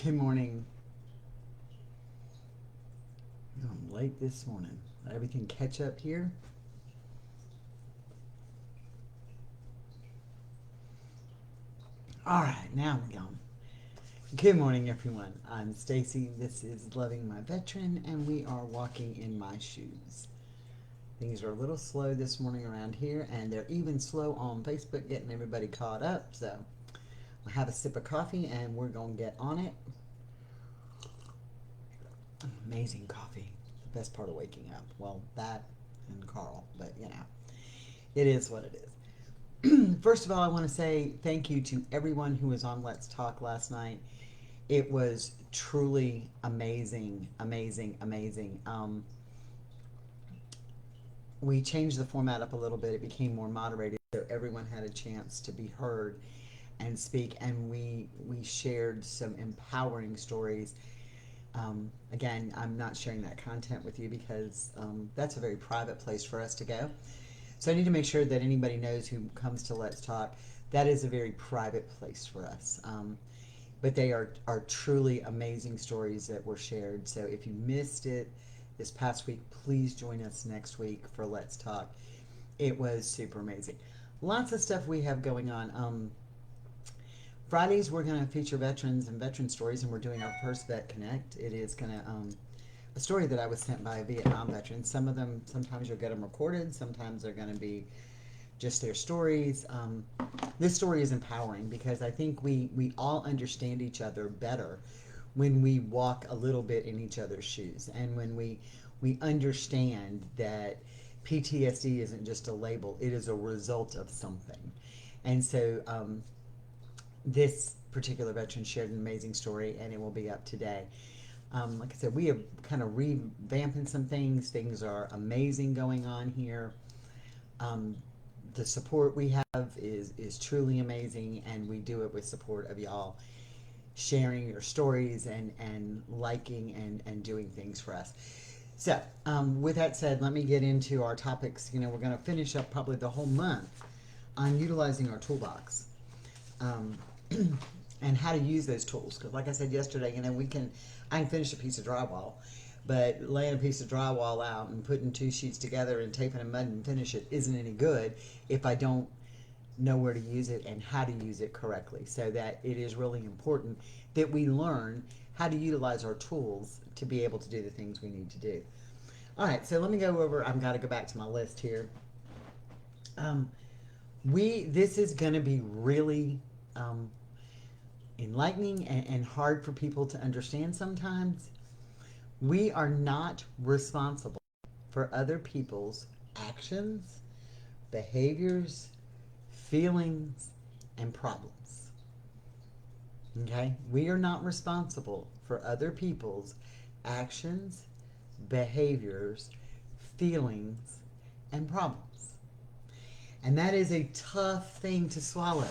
Good morning. I'm late this morning. Let everything catch up here. All right, now we're going. Good morning, everyone. I'm Stacy. This is Loving My Veteran, and we are walking in my shoes. Things are a little slow this morning around here, and they're even slow on Facebook getting everybody caught up. So I have a sip of coffee, and we're going to get on it. Amazing coffee. The best part of waking up. Well, that and Carl, but it is what it is. First of all, I want to say thank you to everyone who was on Let's Talk last night. It was truly amazing, amazing, amazing. We changed the format up a little bit. It became more moderated, so everyone had a chance to be heard and speak. And we shared some empowering stories. Again, I'm not sharing that content with you because that's a very private place for us to go. So I need to make sure that anybody knows who comes to Let's Talk, that is a very private place for us. But they are truly amazing stories that were shared. So if you missed it this past week, please join us next week for Let's Talk. It was super amazing. Lots of stuff we have going on. Fridays we're going to feature veterans and veteran stories, and we're doing our first Vet Connect. It is going to a story that I was sent by a Vietnam veteran. Some of them, sometimes you'll get them recorded, sometimes they're going to be just their stories. This story is empowering because I think we all understand each other better when we walk a little bit in each other's shoes, and when we understand that PTSD isn't just a label, it is a result of something. And so this particular veteran shared an amazing story, and it will be up today. Like I said, we have kind of revamping some things. Things are amazing going on here. The support we have is truly amazing, and we do it with support of y'all sharing your stories and liking and doing things for us. So, with that said, let me get into our topics. We're going to finish up probably the whole month on utilizing our toolbox. And how to use those tools. Because like I said yesterday, I can finish a piece of drywall, but laying a piece of drywall out and putting two sheets together and taping a mud and finish it isn't any good if I don't know where to use it and how to use it correctly. So that it is really important that we learn how to utilize our tools to be able to do the things we need to do. All right, so let me go over, I've got to go back to my list here. This is going to be really enlightening and hard for people to understand sometimes. We are not responsible for other people's actions, behaviors, feelings, and problems. Okay? We are not responsible for other people's actions, behaviors, feelings, and problems. And that is a tough thing to swallow.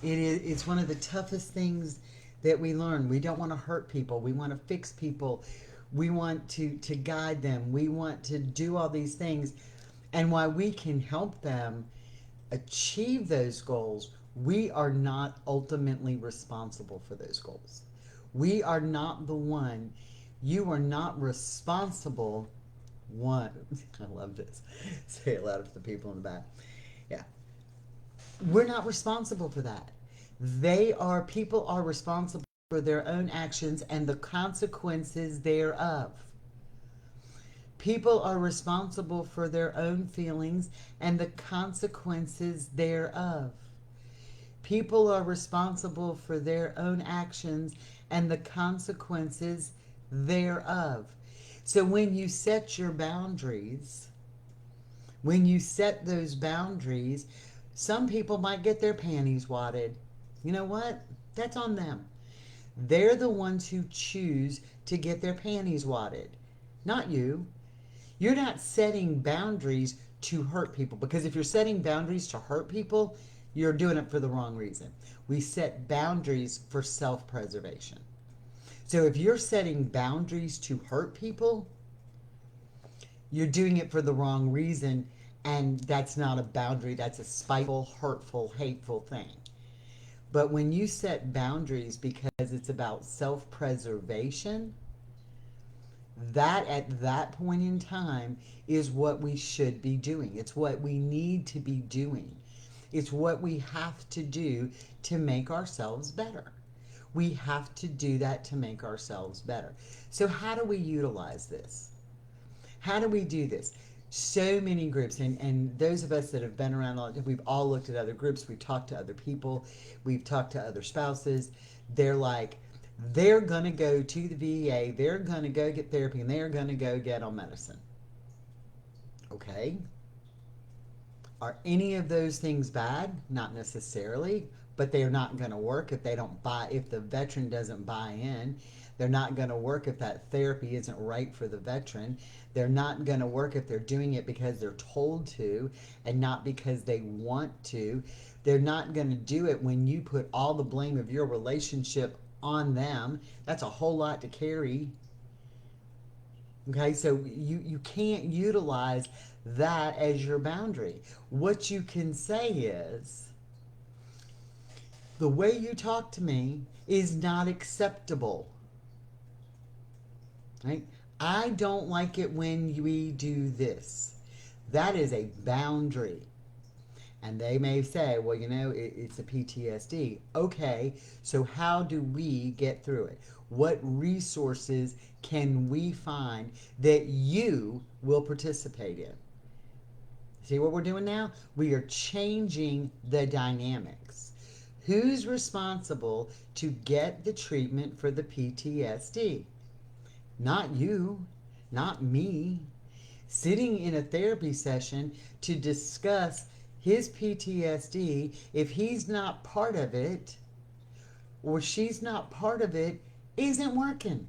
It's one of the toughest things that we learn. We don't want to hurt people. We want to fix people. We want to guide them. We want to do all these things. And while we can help them achieve those goals, we are not ultimately responsible for those goals. We are not the one. You are not responsible. One, I love this. Say it loud to the people in the back. Yeah. We're not responsible for that. People are responsible for their own actions and the consequences thereof. People are responsible for their own feelings and the consequences thereof. People are responsible for their own actions and the consequences thereof. So when you set your boundaries, some people might get their panties wadded. You know what? That's on them. They're the ones who choose to get their panties wadded, not you. You're not setting boundaries to hurt people, because if you're setting boundaries to hurt people, you're doing it for the wrong reason. We set boundaries for self-preservation. So if you're setting boundaries to hurt people, you're doing it for the wrong reason, and that's not a boundary. That's a spiteful, hurtful, hateful thing. But when you set boundaries because it's about self preservation, that at that point in time is what we should be doing. It's what we need to be doing. It's what we have to do to make ourselves better. We have to do that to make ourselves better. So, how do we utilize this? How do we do this? So many groups, and those of us that have been around, we've all looked at other groups, we've talked to other people, we've talked to other spouses. They're like, they're going to go to the VA, they're going to go get therapy, and they're going to go get on medicine. Okay? Are any of those things bad? Not necessarily, but they're not going to work if they don't buy, if the veteran doesn't buy in. They're not going to work if that therapy isn't right for the veteran. They're not going to work if they're doing it because they're told to and not because they want to. They're not going to do it when you put all the blame of your relationship on them. That's a whole lot to carry. Okay, so you can't utilize that as your boundary. What you can say is, the way you talk to me is not acceptable. Right? I don't like it when we do this. That is a boundary. And they may say, well, it's a PTSD. Okay, so how do we get through it? What resources can we find that you will participate in? See what we're doing now? We are changing the dynamics. Who's responsible to get the treatment for the PTSD? Not you, not me. Sitting in a therapy session to discuss his PTSD, if he's not part of it or she's not part of it, isn't working.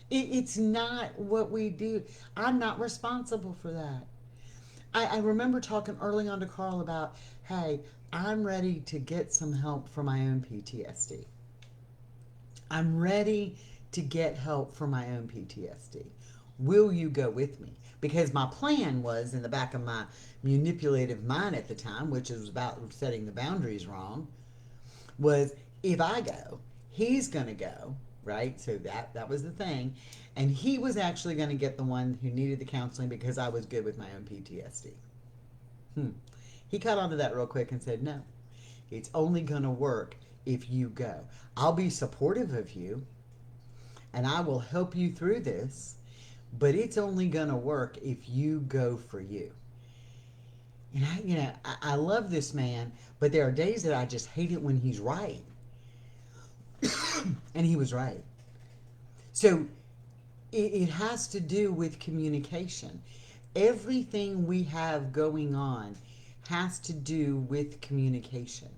It's not what we do. I'm not responsible for that. I remember talking early on to Carl about, hey, I'm ready to get some help for my own PTSD. I'm ready to get help for my own PTSD. Will you go with me? Because my plan was in the back of my manipulative mind at the time, which was about setting the boundaries wrong, was if I go, he's going to go, right? So that was the thing. And he was actually going to get the one who needed the counseling because I was good with my own PTSD. He caught on to that real quick and said, no, it's only going to work if you go. I'll be supportive of you and I will help you through this, but it's only going to work if you go for you. And I love this man, but there are days that I just hate it when he's right. And he was right. So it has to do with communication. Everything we have going on has to do with communication.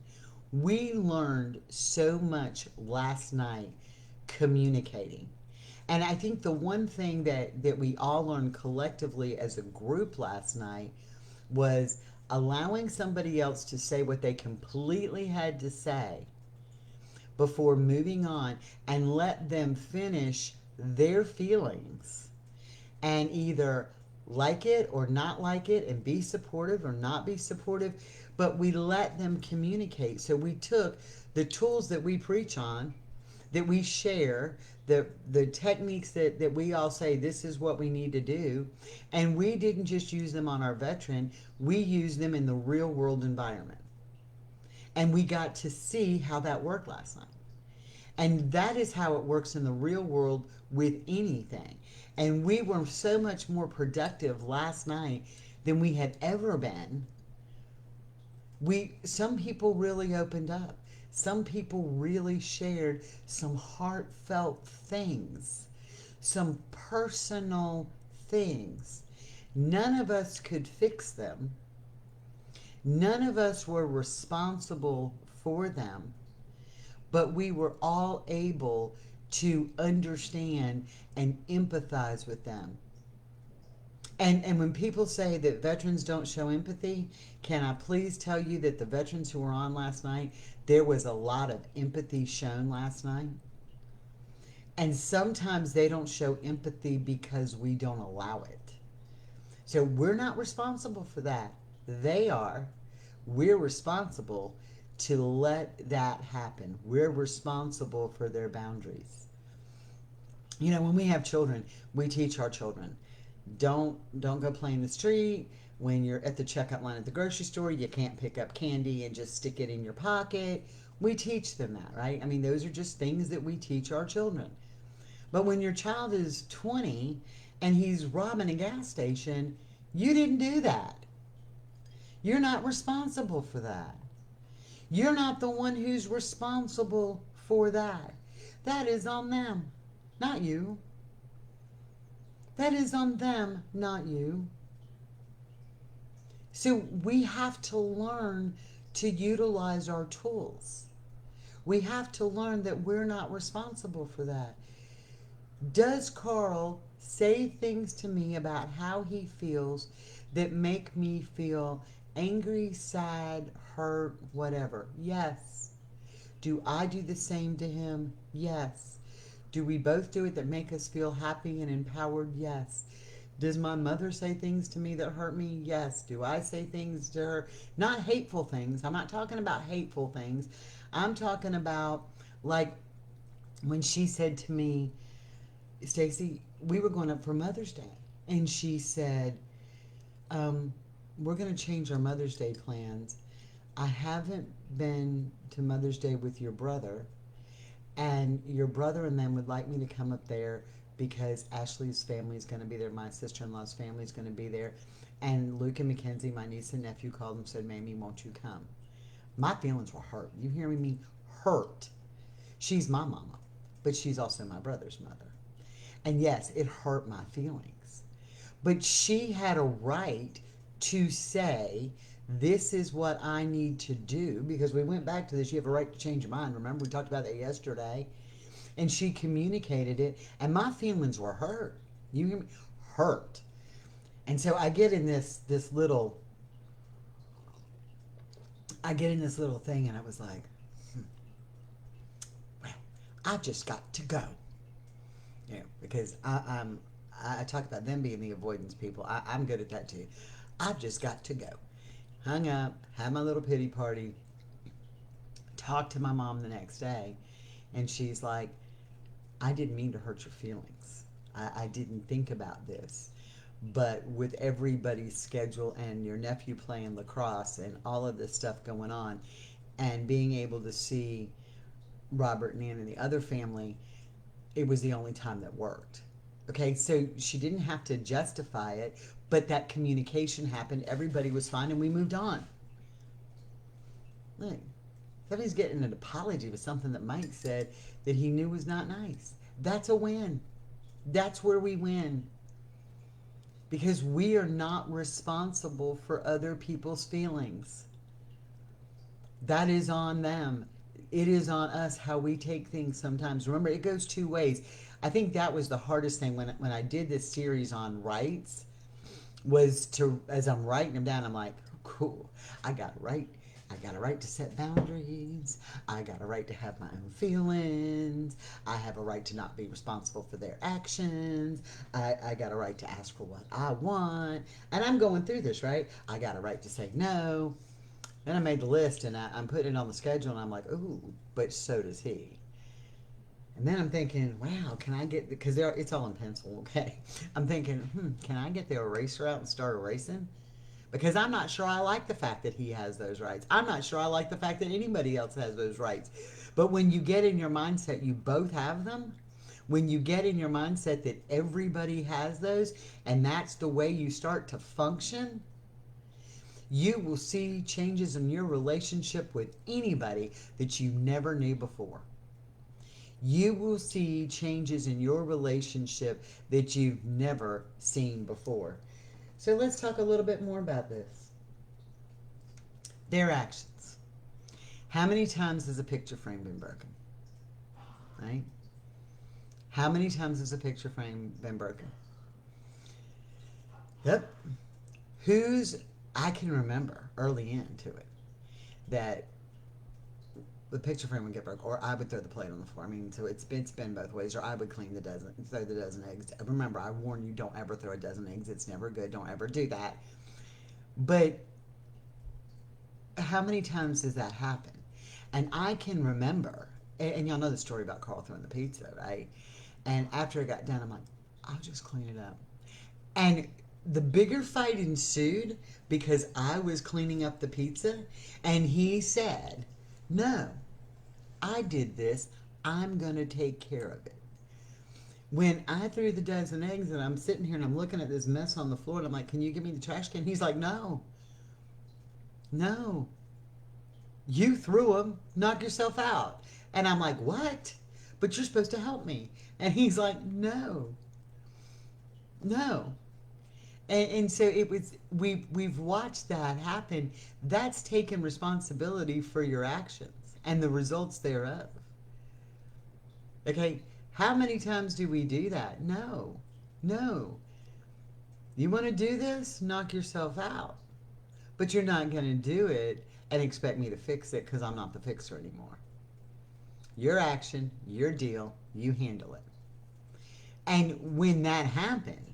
We learned so much last night communicating. And I think the one thing that we all learned collectively as a group last night was allowing somebody else to say what they completely had to say before moving on and let them finish their feelings and either like it or not like it and be supportive or not be supportive, but we let them communicate. So we took the tools that we preach on, that we share, the techniques that we all say this is what we need to do, and we didn't just use them on our veteran, we used them in the real world environment. And we got to see how that worked last night. And that is how it works in the real world with anything. And we were so much more productive last night than we had ever been. Some people really opened up. Some people really shared some heartfelt things, some personal things. None of us could fix them. None of us were responsible for them, but we were all able to understand and empathize with them. And when people say that veterans don't show empathy, can I please tell you that the veterans who were on last night, there was a lot of empathy shown last night. And sometimes they don't show empathy because we don't allow it. So we're not responsible for that. They are. We're responsible to let that happen. We're responsible for their boundaries. You know, when we have children, we teach our children, don't go play in the street. When you're at the checkout line at the grocery store, you can't pick up candy and just stick it in your pocket. We teach them that, right? I mean, those are just things that we teach our children. But when your child is 20 and he's robbing a gas station, you didn't do that. You're not responsible for that. You're not the one who's responsible for that. That is on them, not you. That is on them, not you. So we have to learn to utilize our tools. We have to learn that we're not responsible for that. Does Carl say things to me about how he feels that make me feel angry, sad, hurt, whatever? Yes. Do I do the same to him? Yes. Do we both do it that make us feel happy and empowered? Yes. Does my mother say things to me that hurt me? Yes. Do I say things to her? Not hateful things. I'm not talking about hateful things. I'm talking about, like, when she said to me, Stacy, we were going up for Mother's Day, and she said, we're going to change our Mother's Day plans. I haven't been to Mother's Day with your brother, and your brother and them would like me to come up there because Ashley's family is going to be there. My sister-in-law's family is going to be there. And Luke and Mackenzie, my niece and nephew, called and said, Mamie, won't you come? My feelings were hurt. You hearing me? Hurt. She's my mama, but she's also my brother's mother. And yes, it hurt my feelings. But she had a right to say, this is what I need to do, because we went back to this. You have a right to change your mind. Remember, we talked about that yesterday. And she communicated it, and my feelings were hurt. You hear me? Hurt. And so I get in this little thing, and I was like, well, I've just got to go. You know, because I talk about them being the avoidance people. I'm good at that too. I've just got to go. Hung up, had my little pity party, talked to my mom the next day, and she's like, I didn't mean to hurt your feelings. I didn't think about this. But with everybody's schedule and your nephew playing lacrosse and all of this stuff going on, and being able to see Robert and Ann and the other family, it was the only time that worked. Okay, so she didn't have to justify it, but that communication happened. Everybody was fine, and we moved on. Look, somebody's getting an apology with something that Mike said that he knew was not nice. That's a win. That's where we win. Because we are not responsible for other people's feelings. That is on them. It is on us how we take things sometimes. Remember, it goes two ways. I think that was the hardest thing when I did this series on rights, was to, as I'm writing them down, I'm like, cool, I got a right to set boundaries. I got a right to have my own feelings. I have a right to not be responsible for their actions. I got a right to ask for what I want. And I'm going through this, right? I got a right to say no. Then I made the list, and I'm putting it on the schedule, and I'm like, ooh, but so does he. And then I'm thinking, wow, can I get, because it's all in pencil, okay? I'm thinking, can I get the eraser out and start erasing? Because I'm not sure I like the fact that he has those rights. I'm not sure I like the fact that anybody else has those rights. But when you get in your mindset, you both have them. When you get in your mindset that everybody has those, and that's the way you start to function, you will see changes in your relationship with anybody that you never knew before. You will see changes in your relationship that you've never seen before. So let's talk a little bit more about this. Their actions. How many times has a picture frame been broken? Right? How many times has a picture frame been broken? Yep. I can remember early into it that the picture frame would get broke, or I would throw the plate on the floor. I mean, so it's been both ways, or I would throw the dozen eggs. Remember, I warn you, don't ever throw a dozen eggs. It's never good. Don't ever do that. But how many times does that happen? And I can remember, and y'all know the story about Carl throwing the pizza, right? And after it got done, I'm like, I'll just clean it up. And the bigger fight ensued because I was cleaning up the pizza, and he said, no, I did this. I'm going to take care of it. When I threw the dozen eggs and I'm sitting here and I'm looking at this mess on the floor and I'm like, can you give me the trash can? He's like, no, no, you threw them, knock yourself out. And I'm like, what? But you're supposed to help me. And he's like, no, no. And so it was, we've watched that happen. That's taking responsibility for your actions and the results thereof. Okay, how many times do we do that? No, no. You want to do this? Knock yourself out. But you're not going to do it and expect me to fix it because I'm not the fixer anymore. Your action, your deal, you handle it. And when that happened,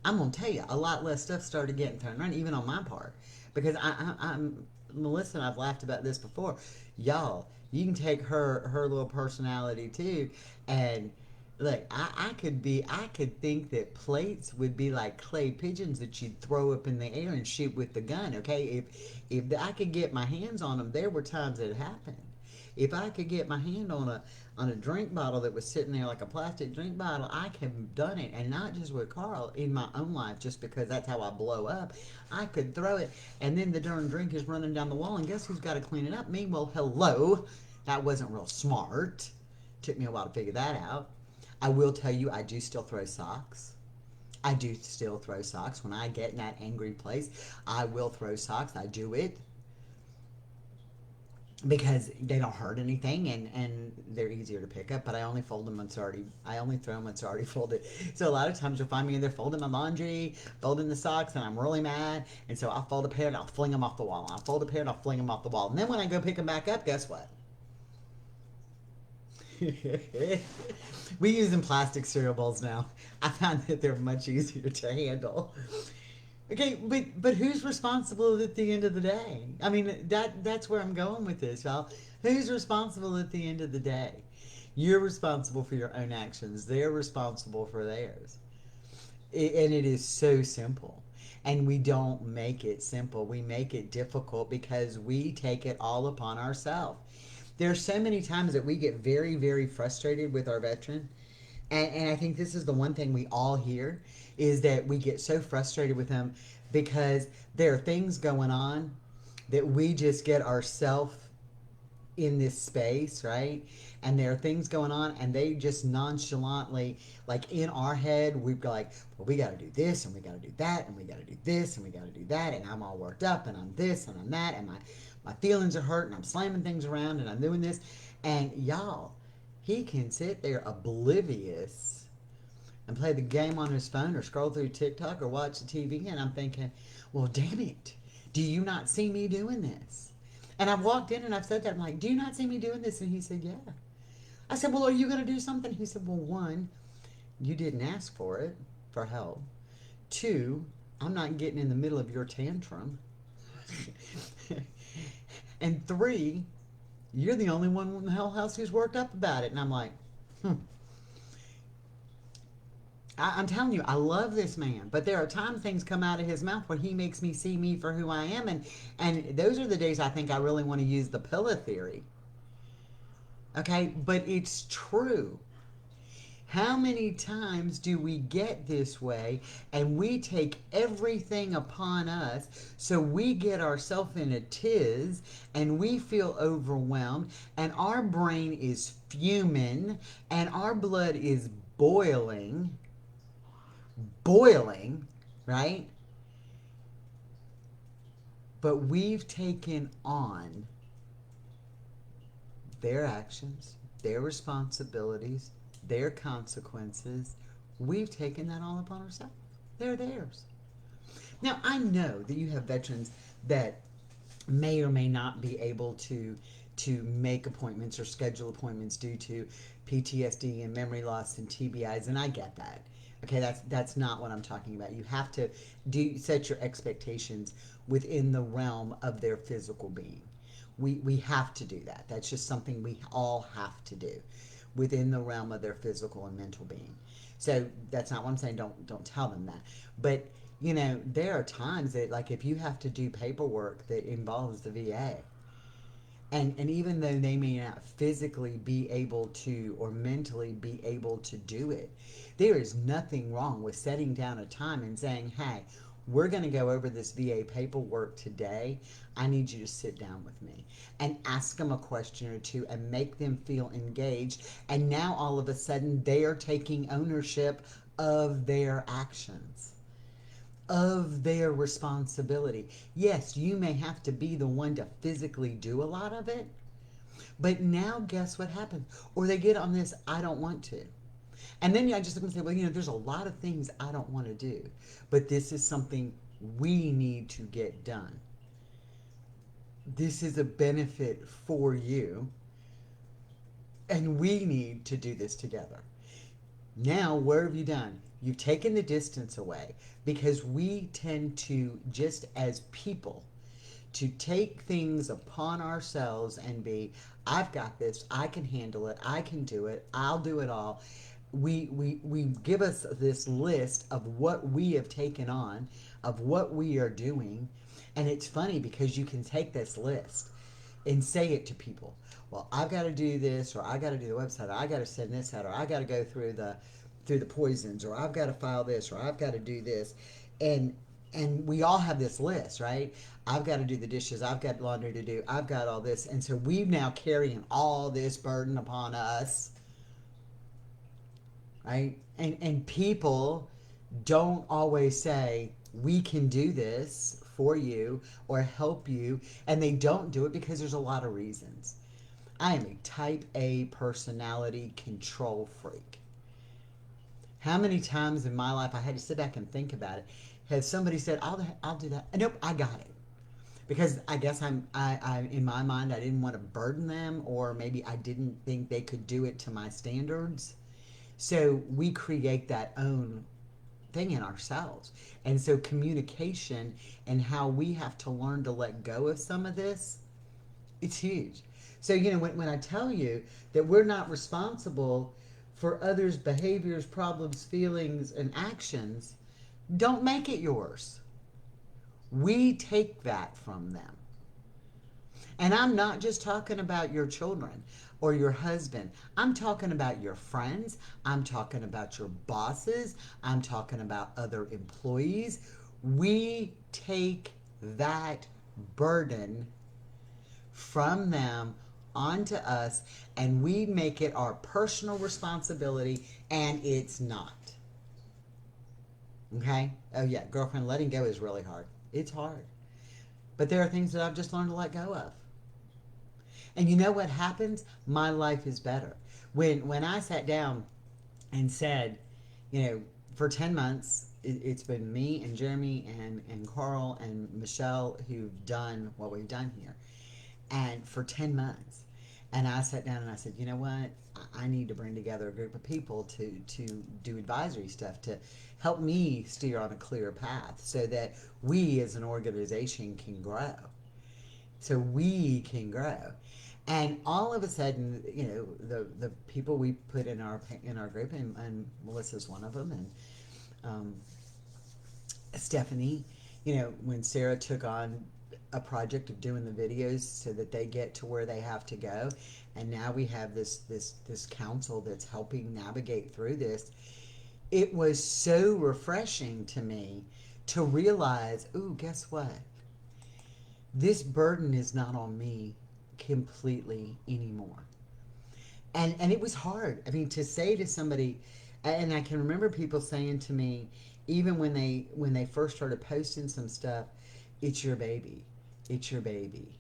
I'm going to tell you, a lot less stuff started getting thrown around, even on my part. Because I'm Melissa and I've laughed about this before. Y'all, you can take her little personality too, and look, I could think that plates would be like clay pigeons that you'd throw up in the air and shoot with the gun. Okay, if I could get my hands on them, there were times that it happened. If I could get my hand on a drink bottle that was sitting there like a plastic drink bottle, I could have done it, and not just with Carl, in my own life, just because that's how I blow up. I could throw it, and then the darn drink is running down the wall, and guess who's got to clean it up? Me. Well, hello. That wasn't real smart. Took me a while to figure that out. I will tell you, I do still throw socks. I do still throw socks. When I get in that angry place, I will throw socks. I do it because they don't hurt anything, and they're easier to pick up. But I only fold them when it's already, I only throw them when it's already folded. So a lot of times you'll find me in there folding my laundry, folding the socks, and I'm really mad. And so I'll fold a pair and I'll fling them off the wall. I'll fold a pair and I'll fling them off the wall. And then when I go pick them back up, guess what? We use in plastic cereal bowls now. I found that they're much easier to handle. Okay, but who's responsible at the end of the day? I mean, that's where I'm going with this, y'all. Who's responsible at the end of the day? You're responsible for your own actions. They're responsible for theirs. And it is so simple. And we don't make it simple. We make it difficult because we take it all upon ourselves. There are so many times that we get very, very frustrated with our veteran. And I think this is the one thing we all hear, is that we get so frustrated with them because there are things going on that we just get ourselves in this space, right? And there are things going on, and they just nonchalantly, like in our head, we've got like, well, we got to do this, and we got to do that, and we got to do this, and we got to do that, and I'm all worked up, and I'm this, and I'm that, and my feelings are hurt, and I'm slamming things around, and I'm doing this. And y'all, he can sit there oblivious and play the game on his phone or scroll through TikTok or watch the TV, and I'm thinking, well, damn it, do you not see me doing this? And I've walked in and I've said that. I'm like, do you not see me doing this? And he said, yeah. I said, well, are you going to do something? He said, well, one, you didn't ask for it, for help. Two, I'm not getting in the middle of your tantrum. And three, you're the only one in the whole house who's worked up about it. And I'm like, I'm telling you, I love this man, but there are times things come out of his mouth where he makes me see me for who I am, and those are the days I think I really want to use the pillow theory. Okay, but it's true. How many times do we get this way and we take everything upon us, so we get ourselves in a tiz and we feel overwhelmed and our brain is fuming and our blood is boiling, right? But we've taken on their actions, their responsibilities, their consequences. We've taken that all upon ourselves. They're theirs. Now, I know that you have veterans that may or may not be able to make appointments or schedule appointments due to PTSD and memory loss and TBIs, and I get that. Okay, that's not what I'm talking about. You have to set your expectations within the realm of their physical being. We have to do that. That's just something we all have to do within the realm of their physical and mental being. So that's not what I'm saying. Don't tell them that. But there are times that, like, if you have to do paperwork that involves the VA, and even though they may not physically be able to or mentally be able to do it, there is nothing wrong with setting down a time and saying, hey, we're going to go over this VA paperwork today. I need you to sit down with me and ask them a question or two and make them feel engaged. And now all of a sudden they are taking ownership of their actions, of their responsibility. Yes, you may have to be the one to physically do a lot of it, but now guess what happens? Or they get on this, I don't want to. And then I just look and say, well, there's a lot of things I don't want to do, but this is something we need to get done. This is a benefit for you, and we need to do this together. Now, what have you done? You've taken the distance away, because we tend to, just as people, to take things upon ourselves and be, I've got this, I can handle it, I can do it, I'll do it all. We give us this list of what we have taken on, of what we are doing. And it's funny because you can take this list and say it to people. Well, I've got to do this, or I got to do the website, or I got to send this out, or I got to go through the poisons, or I've got to file this, or I've got to do this. And we all have this list, right? I've got to do the dishes, I've got laundry to do, I've got all this. And so we've now carrying all this burden upon us, right? And people don't always say, we can do this for you or help you, and they don't do it because there's a lot of reasons. I am a type A personality control freak. How many times in my life I had to sit back and think about it? Has somebody said, I'll do that? Nope, I got it. Because I guess I in my mind, I didn't want to burden them, or maybe I didn't think they could do it to my standards. So we create that own thing in ourselves. And so communication and how we have to learn to let go of some of this, it's huge. So, when I tell you that we're not responsible for others' behaviors, problems, feelings, and actions, don't make it yours. We take that from them. And I'm not just talking about your children or your husband. I'm talking about your friends. I'm talking about your bosses. I'm talking about other employees. We take that burden from them onto us, and we make it our personal responsibility, and it's not. Okay? Oh yeah, girlfriend, letting go is really hard. It's hard. But there are things that I've just learned to let go of. And you know what happens? My life is better. When I sat down and said, for 10 months, it's been me and Jeremy and Carl and Michelle who've done what we've done here. And for 10 months. And I sat down and I said, you know what? I need to bring together a group of people to do advisory stuff, to help me steer on a clear path so that we as an organization can grow. So we can grow. And all of a sudden, the people we put in our group, and Melissa's one of them, and Stephanie, when Sarah took on a project of doing the videos so that they get to where they have to go, and now we have this council that's helping navigate through this. It was so refreshing to me to realize, ooh, guess what? This burden is not on me completely anymore. And it was hard. I mean, to say to somebody, and I can remember people saying to me, even when they first started posting some stuff, it's your baby. It's your baby.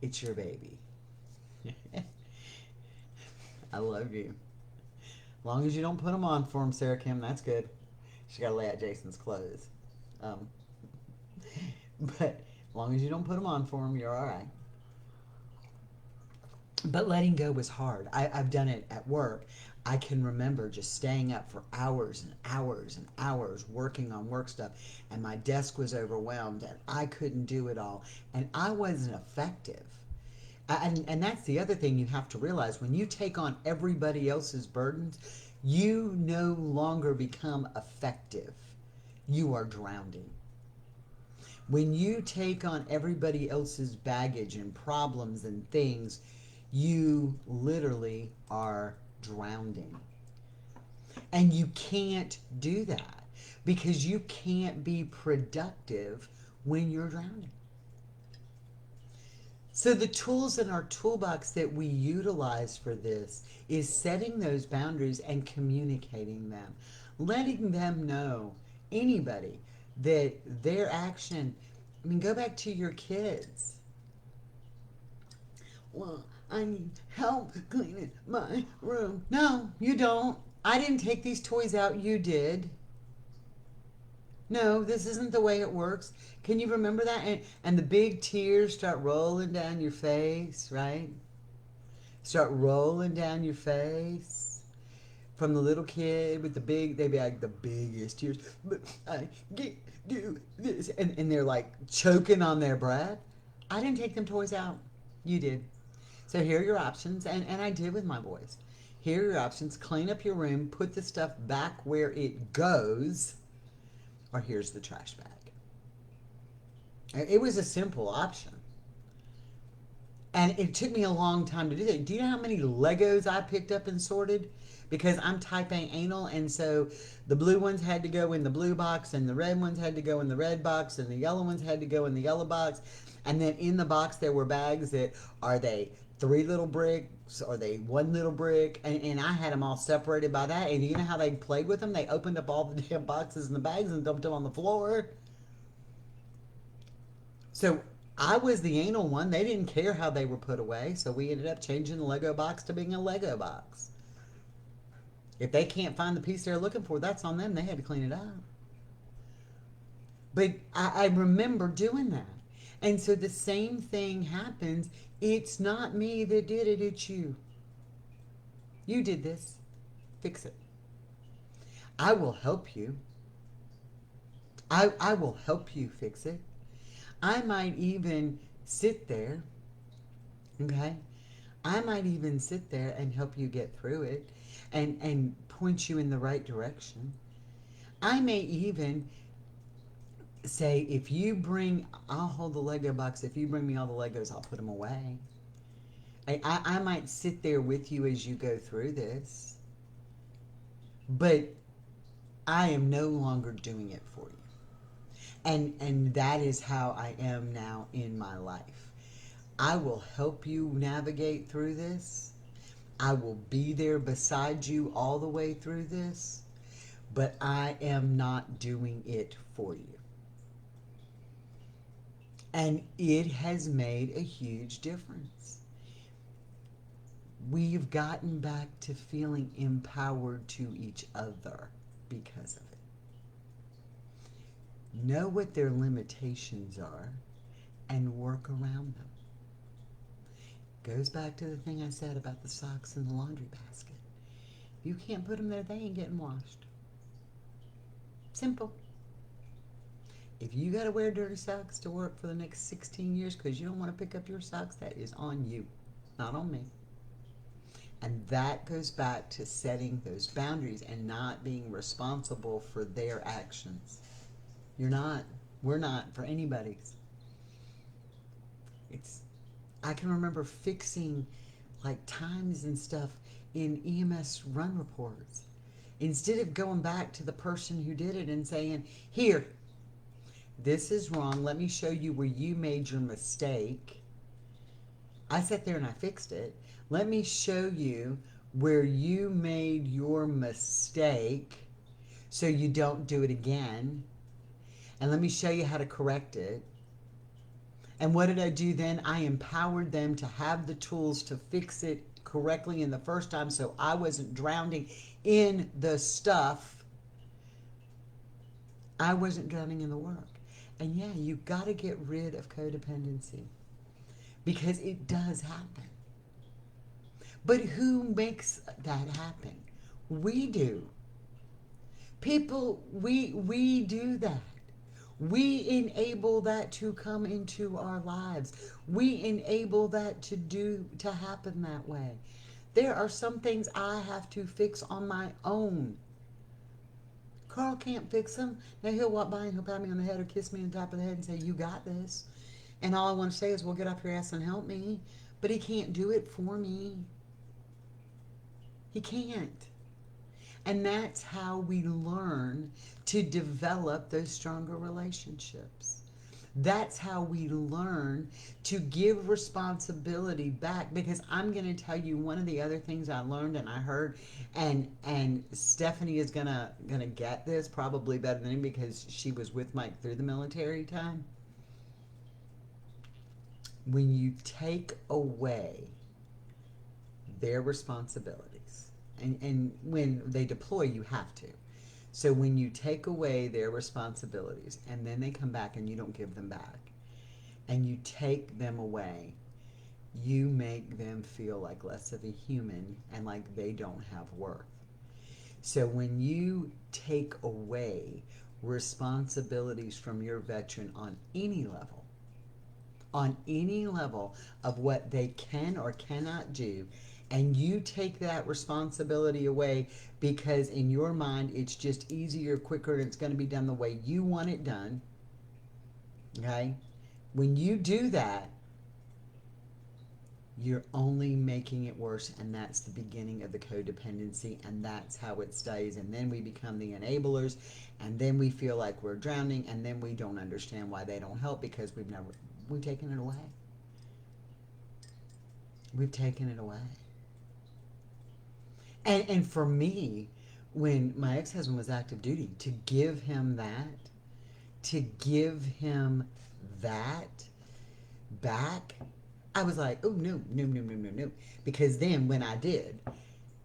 It's your baby. I love you. As long as you don't put them on for him, Sarah Kim, that's good. She got to lay out Jason's clothes. But as long as you don't put them on for him, you're all right. But letting go was hard. I've done it at work. I can remember just staying up for hours and hours and hours working on work stuff, and my desk was overwhelmed, and I couldn't do it all, and I wasn't effective. And that's the other thing you have to realize: when you take on everybody else's burdens, you no longer become effective. You are drowning. When you take on everybody else's baggage and problems and things, you literally are drowning. And you can't do that because you can't be productive when you're drowning. So the tools in our toolbox that we utilize for this is setting those boundaries and communicating them, letting them know, anybody, that their action, I mean, go back to your kids. Well, I need help cleaning my room. No, you don't. I didn't take these toys out, you did. No, this isn't the way it works. Can you remember that? And the big tears start rolling down your face, right? Start rolling down your face from the little kid with the big, they'd be like the biggest tears. But I can't do this. And they're like choking on their breath. I didn't take them toys out. You did. So here are your options. And I did with my boys. Here are your options. Clean up your room. Put the stuff back where it goes. Or here's the trash bag. It was a simple option. And it took me a long time to do that. Do you know how many Legos I picked up and sorted? Because I'm type A anal, and so the blue ones had to go in the blue box, and the red ones had to go in the red box, and the yellow ones had to go in the yellow box. And then in the box there were bags that, are they 3 little bricks? Are they 1 little brick? And I had them all separated by that. And you know how they played with them? They opened up all the damn boxes and the bags and dumped them on the floor. So I was the anal one. They didn't care how they were put away. So we ended up changing the Lego box to being a Lego box. If they can't find the piece they're looking for, that's on them. They had to clean it up. But I remember doing that. And so the same thing happens. It's not me that did it, it's you. You did this. Fix it. I will help you. I will help you fix it. I might even sit there, okay? I might even sit there and help you get through it and point you in the right direction. I may even say, if you bring, I'll hold the Lego box. If you bring me all the Legos, I'll put them away. I might sit there with you as you go through this, but I am no longer doing it for you. And that is how I am now in my life. I will help you navigate through this. I will be there beside you all the way through this, but I am not doing it for you. And it has made a huge difference. We've gotten back to feeling empowered to each other because of it. Know what their limitations are and work around them. Goes back to the thing I said about the socks in the laundry basket. If you can't put them there, they ain't getting washed. Simple. If you got to wear dirty socks to work for the next 16 years because you don't want to pick up your socks, that is on you, not on me. And that goes back to setting those boundaries and not being responsible for their actions. You're not. We're not for anybody's. I can remember fixing like times and stuff in EMS run reports. Instead of going back to the person who did it and saying, here, this is wrong. Let me show you where you made your mistake. I sat there and I fixed it. Let me show you where you made your mistake so you don't do it again. And let me show you how to correct it. And what did I do then? I empowered them to have the tools to fix it correctly in the first time so I wasn't drowning in the stuff. I wasn't drowning in the work. And yeah, you've got to get rid of codependency because it does happen. But who makes that happen? We do. People, we do that. We enable that to come into our lives. We enable that to happen that way. There are some things I have to fix on my own. Carl can't fix them. Now he'll walk by and he'll pat me on the head or kiss me on the top of the head and say, "You got this." And all I want to say is, "Well, get off your ass and help me." But he can't do it for me. He can't. And that's how we learn to develop those stronger relationships. That's how we learn to give responsibility back. Because I'm going to tell you one of the other things I learned and I heard, and Stephanie is gonna get this probably better than me because she was with Mike through the military time. When you take away their responsibilities, and when they deploy, you have to. So when you take away their responsibilities and then they come back and you don't give them back, and you take them away, you make them feel like less of a human and like they don't have worth. So when you take away responsibilities from your veteran on any level of what they can or cannot do, and you take that responsibility away because in your mind it's just easier, quicker, and it's going to be done the way you want it done, okay? When you do that, you're only making it worse, and that's the beginning of the codependency, and that's how it stays. And then we become the enablers, and then we feel like we're drowning, and then we don't understand why they don't help because we've taken it away. We've taken it away. And for me, when my ex-husband was active duty, to give him that back, I was like, oh, no, no, no, no, no, no. Because then when I did,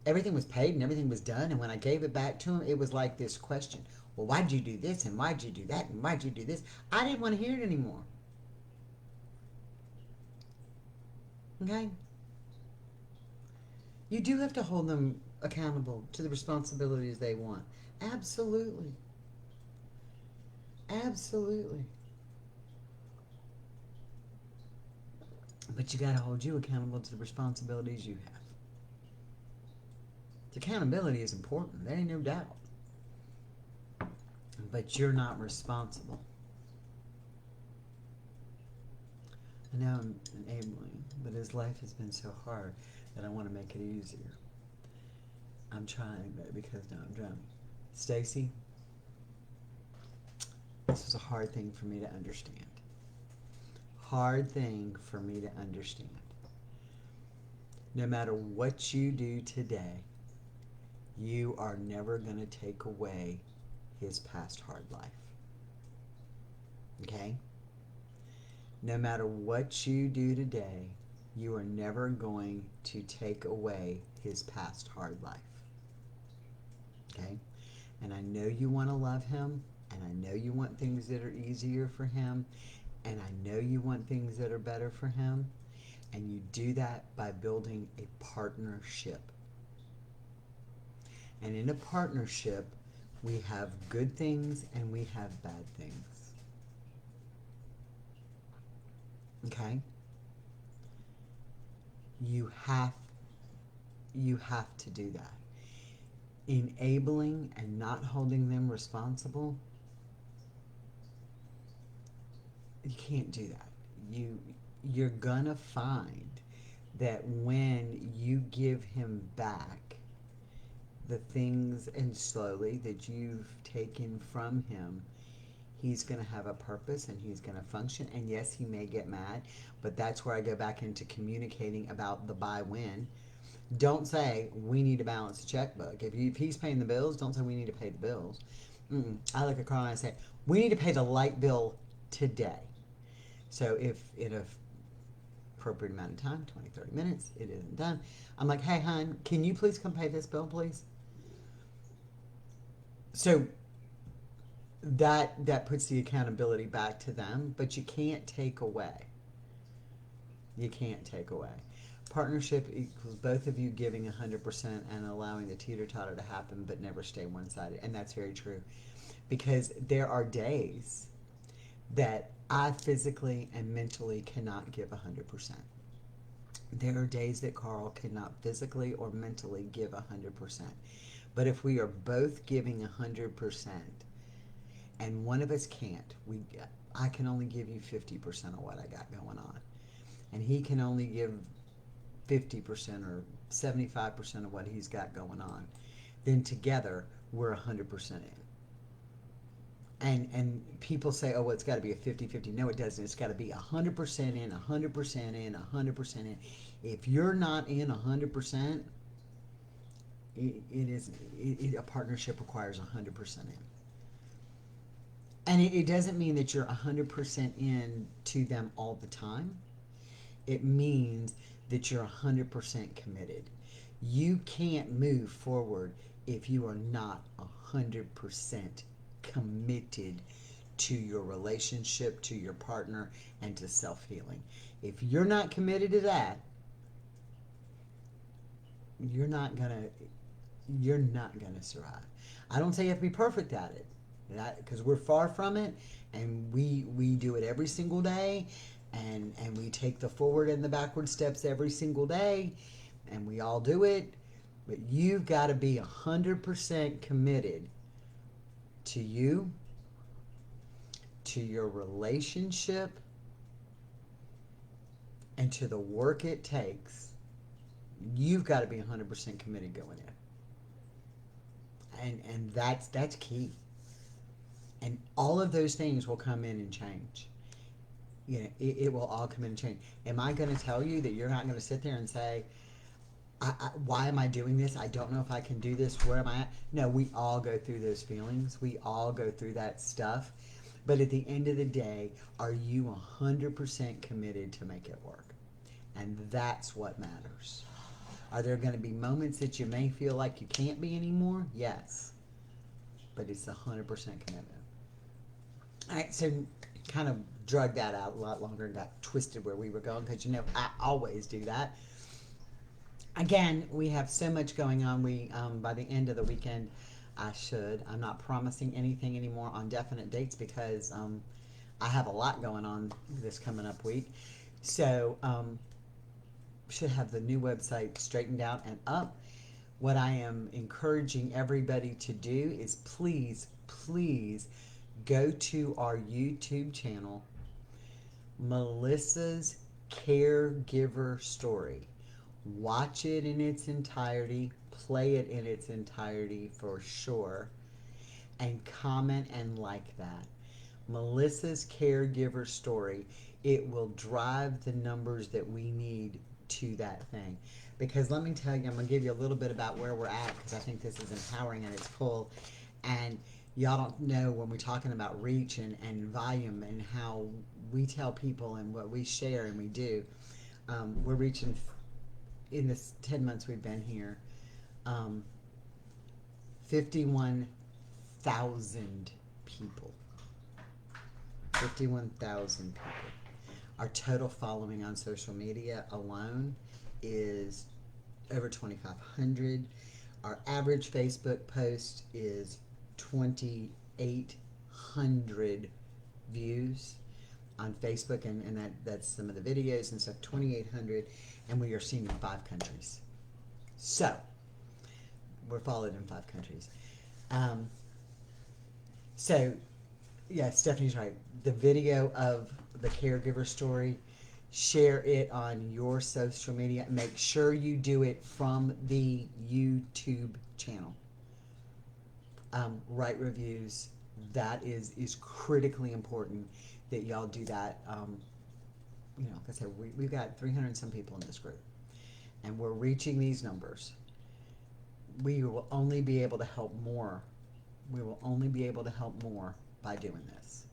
everything was paid and everything was done. And when I gave it back to him, it was like this question. Well, why'd you do this? And why'd you do that? And why'd you do this? I didn't want to hear it anymore. Okay? You do have to hold them accountable to the responsibilities they want. Absolutely. Absolutely. But you got to hold you accountable to the responsibilities you have. The accountability is important. There ain't no doubt. But you're not responsible. I know I'm enabling, but his life has been so hard that I want to make it easier. I'm trying, but because now I'm drowning. Stacy, this was a hard thing for me to understand. Hard thing for me to understand. No matter what you do today, you are never going to take away his past hard life. Okay? No matter what you do today, you are never going to take away his past hard life. Okay? And I know you want to love him, and I know you want things that are easier for him, and I know you want things that are better for him, and you do that by building a partnership. And in a partnership, we have good things and we have bad things. Okay? You have to do that. Enabling and not holding them responsible, you can't do that. You're gonna find that when you give him back the things and slowly that you've taken from him, he's going to have a purpose and he's going to function. And yes, he may get mad, but that's where I go back into communicating about the buy-win. Don't say, we need to balance the checkbook. If he's paying the bills, don't say we need to pay the bills. I look at Carl and I say, we need to pay the light bill today. So if in a appropriate amount of time, 20, 30 minutes, it isn't done, I'm like, hey, hon, can you please come pay this bill, please? So that puts the accountability back to them, but you can't take away. You can't take away. Partnership equals both of you giving 100% and allowing the teeter-totter to happen, but never stay one-sided. And that's very true. Because there are days that I physically and mentally cannot give 100%. There are days that Carl cannot physically or mentally give 100%. But if we are both giving 100% and one of us can't, I can only give you 50% of what I got going on. And he can only give 50% or 75% of what he's got going on. Then together, we're 100% in. And people say, oh, well, it's got to be a 50-50. No, it doesn't. It's got to be 100% in, 100% in, 100% in. If you're not in 100%, a partnership requires 100% in. And it doesn't mean that you're 100% in to them all the time. It means that you're 100% committed. You can't move forward if you are not 100% committed to your relationship, to your partner, and to self-healing. If you're not committed to that, you're not gonna survive. I don't say you have to be perfect at it, because we're far from it, and we do it every single day, and we take the forward and the backward steps every single day, and we all do it. But you've got to be 100% committed to you, to your relationship, and to the work it takes. You've got to be 100% committed going in. And that's key. And all of those things will come in and change. You know, it will all come in and change. Am I going to tell you that you're not going to sit there and say, why am I doing this? I don't know if I can do this. Where am I at? No, we all go through those feelings. We all go through that stuff. But at the end of the day, are you 100% committed to make it work? And that's what matters. Are there going to be moments that you may feel like you can't be anymore? Yes. But it's 100% commitment. All right, so kind of drug that out a lot longer and got twisted where we were going, because, you know, I always do that. Again, we have so much going on. We by the end of the weekend, I'm not promising anything anymore on definite dates, because I have a lot going on this coming up week. So should have the new website straightened out and up. What I am encouraging everybody to do is please go to our YouTube channel, Melissa's Caregiver Story. Watch it in its entirety, play it in its entirety for sure, and comment and like that. Melissa's Caregiver Story. It will drive the numbers that we need to that thing. Because let me tell you, I'm going to give you a little bit about where we're at, because I think this is empowering at its full. And y'all don't know, when we're talking about reach and volume and how we tell people and what we share and we do, we're reaching, in this 10 months we've been here, 51,000 people. 51,000 people. Our total following on social media alone is over 2,500. Our average Facebook post is 2,800 views on Facebook, and that's some of the videos and stuff, 2,800, and we are seen in 5 countries. So, we're followed in 5 countries. So, yeah, Stephanie's right. The video of the Caregiver Story, share it on your social media. Make sure you do it from the YouTube channel. Write reviews. That is critically important that y'all do that. You know, like I said, we've got 300 and some people in this group, and we're reaching these numbers. We will only be able to help more. We will only be able to help more by doing this.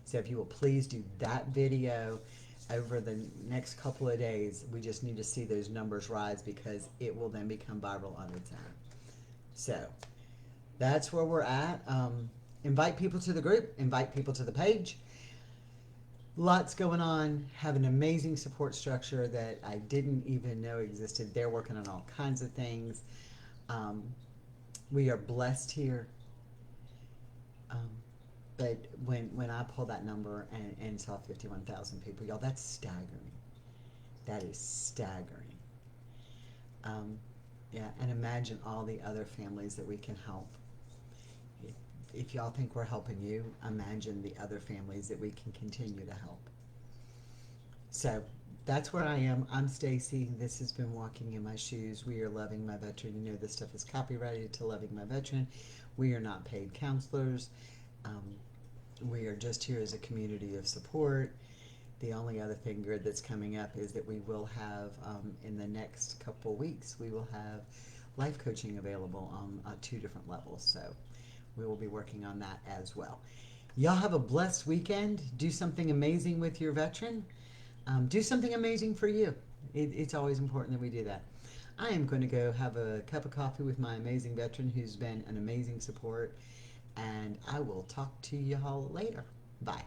So if you will please do that video over the next couple of days. We just need to see those numbers rise, because it will then become viral on its own. So that's where we're at. Invite people to the group. Invite people to the page. Lots going on. Have an amazing support structure that I didn't even know existed. They're working on all kinds of things. Um, we are blessed here. Um, but when I pull that number and saw 51,000 people, y'all, that's staggering. That is staggering. Um, yeah, and imagine all the other families that we can help. If y'all think we're helping you, imagine the other families that we can continue to help. So that's where I am. I'm Stacy. This has been Walking in My Shoes. We are Loving My Veteran. You know, this stuff is copyrighted to Loving My Veteran. We are not paid counselors. Um, we are just here as a community of support. The only other thing good that's coming up is that we will have, in the next couple weeks, we will have life coaching available on 2 different levels. So we will be working on that as well. Y'all have a blessed weekend. Do something amazing with your veteran. Do something amazing for you. It's always important that we do that. I am going to go have a cup of coffee with my amazing veteran who's been an amazing support, and I will talk to y'all later. Bye.